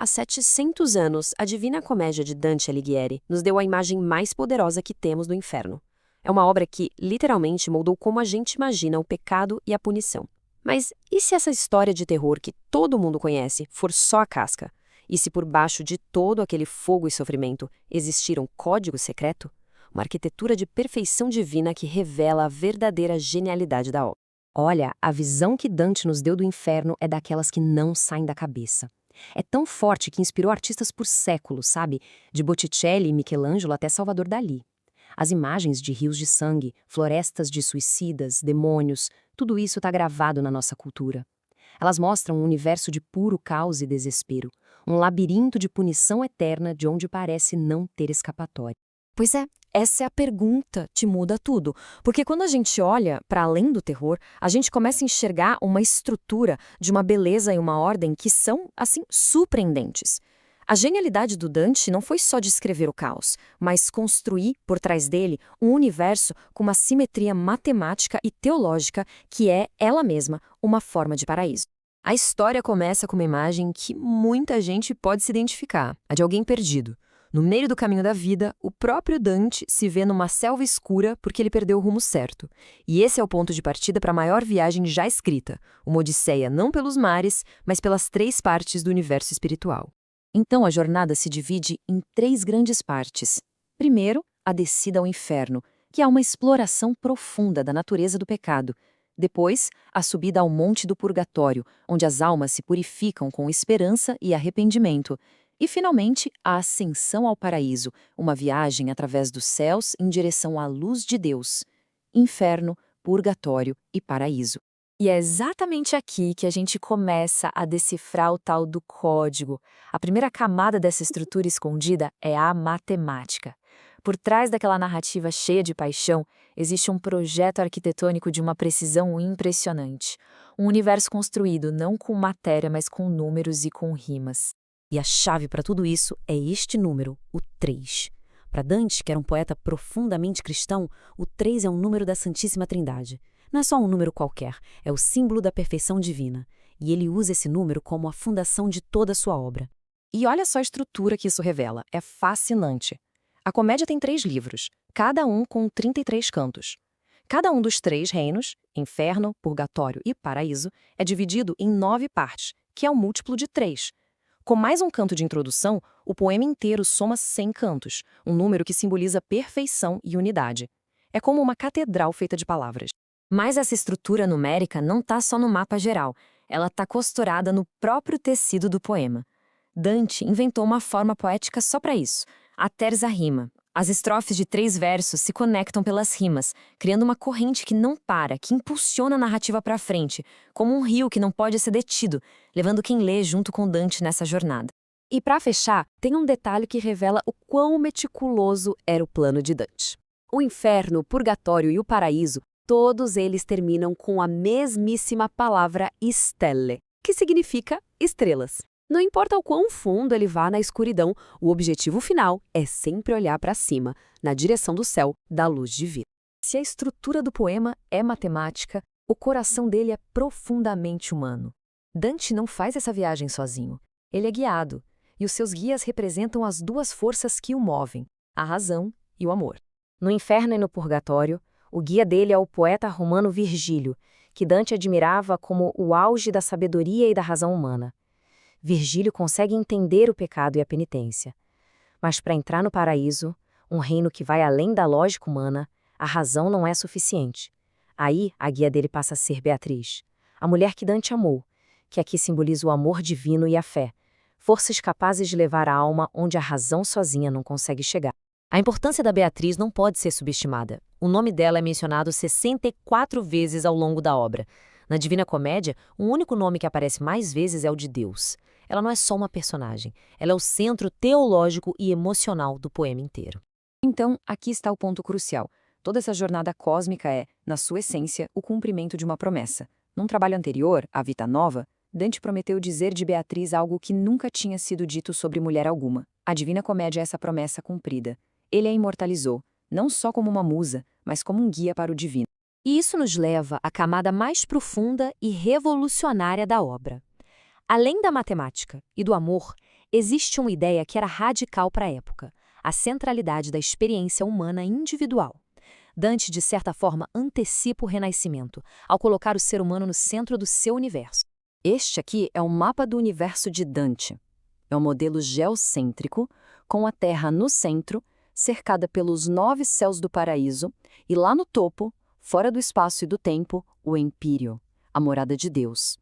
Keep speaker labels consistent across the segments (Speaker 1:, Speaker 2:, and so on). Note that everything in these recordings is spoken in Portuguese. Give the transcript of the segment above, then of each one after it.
Speaker 1: Há 700 anos, a Divina Comédia de Dante Alighieri nos deu a imagem mais poderosa que temos do inferno. É uma obra que, literalmente, moldou como a gente imagina o pecado e a punição. Mas e se essa história de terror que todo mundo conhece for só a casca? E se por baixo de todo aquele fogo e sofrimento existir um código secreto? Uma arquitetura de perfeição divina que revela a verdadeira genialidade da obra. Olha, a visão que Dante nos deu do inferno é daquelas que não saem da cabeça. É tão forte que inspirou artistas por séculos, sabe? De Botticelli e Michelangelo até Salvador Dalí. As imagens de rios de sangue, florestas de suicidas, demônios, tudo isso está gravado na nossa cultura. Elas mostram um universo de puro caos e desespero, um labirinto de punição eterna de onde parece não ter escapatória.
Speaker 2: Pois é, essa é a pergunta que muda tudo. Porque quando a gente olha para além do terror, a gente começa a enxergar uma estrutura de uma beleza e uma ordem que são, assim, surpreendentes. A genialidade do Dante não foi só descrever o caos, mas construir, por trás dele, um universo com uma simetria matemática e teológica que é, ela mesma, uma forma de paraíso. A história começa com uma imagem que muita gente pode se identificar, a de alguém perdido. No meio do caminho da vida, o próprio Dante se vê numa selva escura porque ele perdeu o rumo certo. E esse é o ponto de partida para a maior viagem já escrita, uma odisseia não pelos mares, mas pelas 3 partes do universo espiritual. Então a jornada se divide em 3 grandes partes. Primeiro, a descida ao inferno, que é uma exploração profunda da natureza do pecado. Depois, a subida ao monte do purgatório, onde as almas se purificam com esperança e arrependimento. E, finalmente, a ascensão ao paraíso, uma viagem através dos céus em direção à luz de Deus. Inferno, purgatório e paraíso. E é exatamente aqui que a gente começa a decifrar o tal do código. A primeira camada dessa estrutura escondida é a matemática. Por trás daquela narrativa cheia de paixão, existe um projeto arquitetônico de uma precisão impressionante. Um universo construído não com matéria, mas com números e com rimas. E a chave para tudo isso é este número, o 3. Para Dante, que era um poeta profundamente cristão, o 3 é um número da Santíssima Trindade. Não é só um número qualquer, é o símbolo da perfeição divina. E ele usa esse número como a fundação de toda a sua obra. E olha só a estrutura que isso revela, é fascinante. A comédia tem 3 livros, cada um com 33 cantos. Cada um dos 3 reinos, inferno, purgatório e paraíso, é dividido em 9 partes, que é um múltiplo de 3. Com mais um canto de introdução, o poema inteiro soma 100 cantos, um número que simboliza perfeição e unidade. É como uma catedral feita de palavras. Mas essa estrutura numérica não está só no mapa geral, ela está costurada no próprio tecido do poema. Dante inventou uma forma poética só para isso, a terza rima. As estrofes de 3 versos se conectam pelas rimas, criando uma corrente que não para, que impulsiona a narrativa para frente, como um rio que não pode ser detido, levando quem lê junto com Dante nessa jornada. E para fechar, tem um detalhe que revela o quão meticuloso era o plano de Dante. O inferno, o purgatório e o paraíso, todos eles terminam com a mesmíssima palavra stelle, que significa estrelas. Não importa o quão fundo ele vá na escuridão, o objetivo final é sempre olhar para cima, na direção do céu, da luz divina. Se a estrutura do poema é matemática, o coração dele é profundamente humano. Dante não faz essa viagem sozinho. Ele é guiado, e os seus guias representam as 2 forças que o movem, a razão e o amor. No inferno e no purgatório, o guia dele é o poeta romano Virgílio, que Dante admirava como o auge da sabedoria e da razão humana. Virgílio consegue entender o pecado e a penitência. Mas para entrar no paraíso, um reino que vai além da lógica humana, a razão não é suficiente. Aí, a guia dele passa a ser Beatriz, a mulher que Dante amou, que aqui simboliza o amor divino e a fé, forças capazes de levar a alma onde a razão sozinha não consegue chegar. A importância da Beatriz não pode ser subestimada. O nome dela é mencionado 64 vezes ao longo da obra. Na Divina Comédia, o único nome que aparece mais vezes é o de Deus. Ela não é só uma personagem, ela é o centro teológico e emocional do poema inteiro. Então, aqui está o ponto crucial. Toda essa jornada cósmica é, na sua essência, o cumprimento de uma promessa. Num trabalho anterior, A Vita Nova, Dante prometeu dizer de Beatriz algo que nunca tinha sido dito sobre mulher alguma. A Divina Comédia é essa promessa cumprida. Ele a imortalizou, não só como uma musa, mas como um guia para o divino. E isso nos leva à camada mais profunda e revolucionária da obra. Além da matemática e do amor, Existe uma ideia que era radical para a época: a centralidade da experiência humana individual. Dante, de certa forma, antecipa o Renascimento, ao colocar o ser humano no centro do seu universo. Este aqui é o mapa do universo de Dante. É um modelo geocêntrico, com a Terra no centro, cercada pelos 9 céus do paraíso, e lá no topo, fora do espaço e do tempo, o Empírio, a morada de Deus.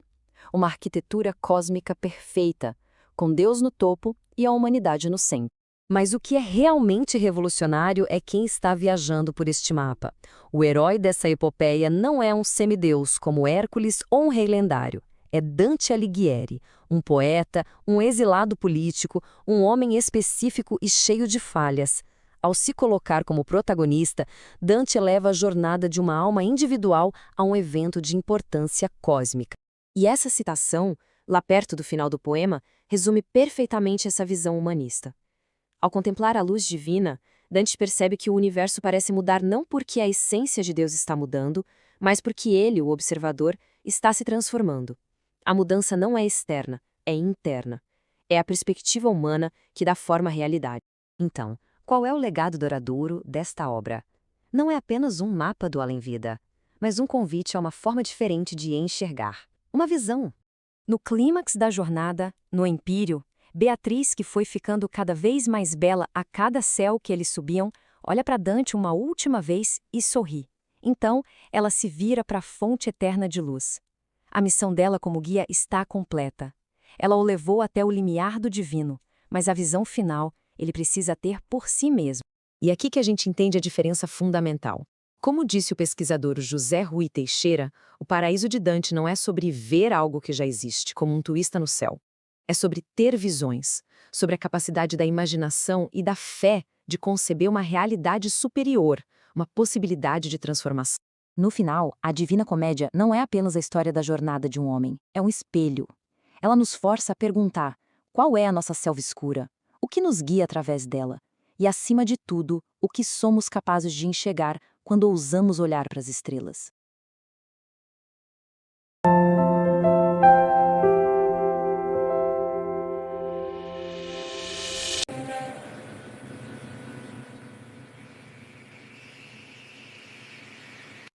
Speaker 2: Uma arquitetura cósmica perfeita, com Deus no topo e a humanidade no centro. Mas o que é realmente revolucionário é quem está viajando por este mapa. O herói dessa epopeia não é um semideus como Hércules ou um rei lendário. É Dante Alighieri, um poeta, um exilado político, um homem específico e cheio de falhas. Ao se colocar como protagonista, Dante leva a jornada de uma alma individual a um evento de importância cósmica. E essa citação, lá perto do final do poema, resume perfeitamente essa visão humanista. Ao contemplar a luz divina, Dante percebe que o universo parece mudar não porque a essência de Deus está mudando, mas porque ele, o observador, está se transformando. A mudança não é externa, é interna. É a perspectiva humana que dá forma à realidade. Então, qual é o legado duradouro desta obra? Não é apenas um mapa do além-vida, mas um convite a uma forma diferente de enxergar. Uma visão. No clímax da jornada, no Empírio, Beatriz, que foi ficando cada vez mais bela a cada céu que eles subiam, olha para Dante uma última vez e sorri. Então, ela se vira para a fonte eterna de luz. A missão dela como guia está completa. Ela o levou até o limiar do divino, mas a visão final ele precisa ter por si mesmo. E é aqui que a gente entende a diferença fundamental. Como disse o pesquisador José Rui Teixeira, o paraíso de Dante não é sobre ver algo que já existe, como um turista no céu. É sobre ter visões, sobre a capacidade da imaginação e da fé de conceber uma realidade superior, uma possibilidade de transformação. No final, a Divina Comédia não é apenas a história da jornada de um homem, é um espelho. Ela nos força a perguntar: qual é a nossa selva escura? O que nos guia através dela? E, acima de tudo, o que somos capazes de enxergar quando ousamos olhar para as estrelas?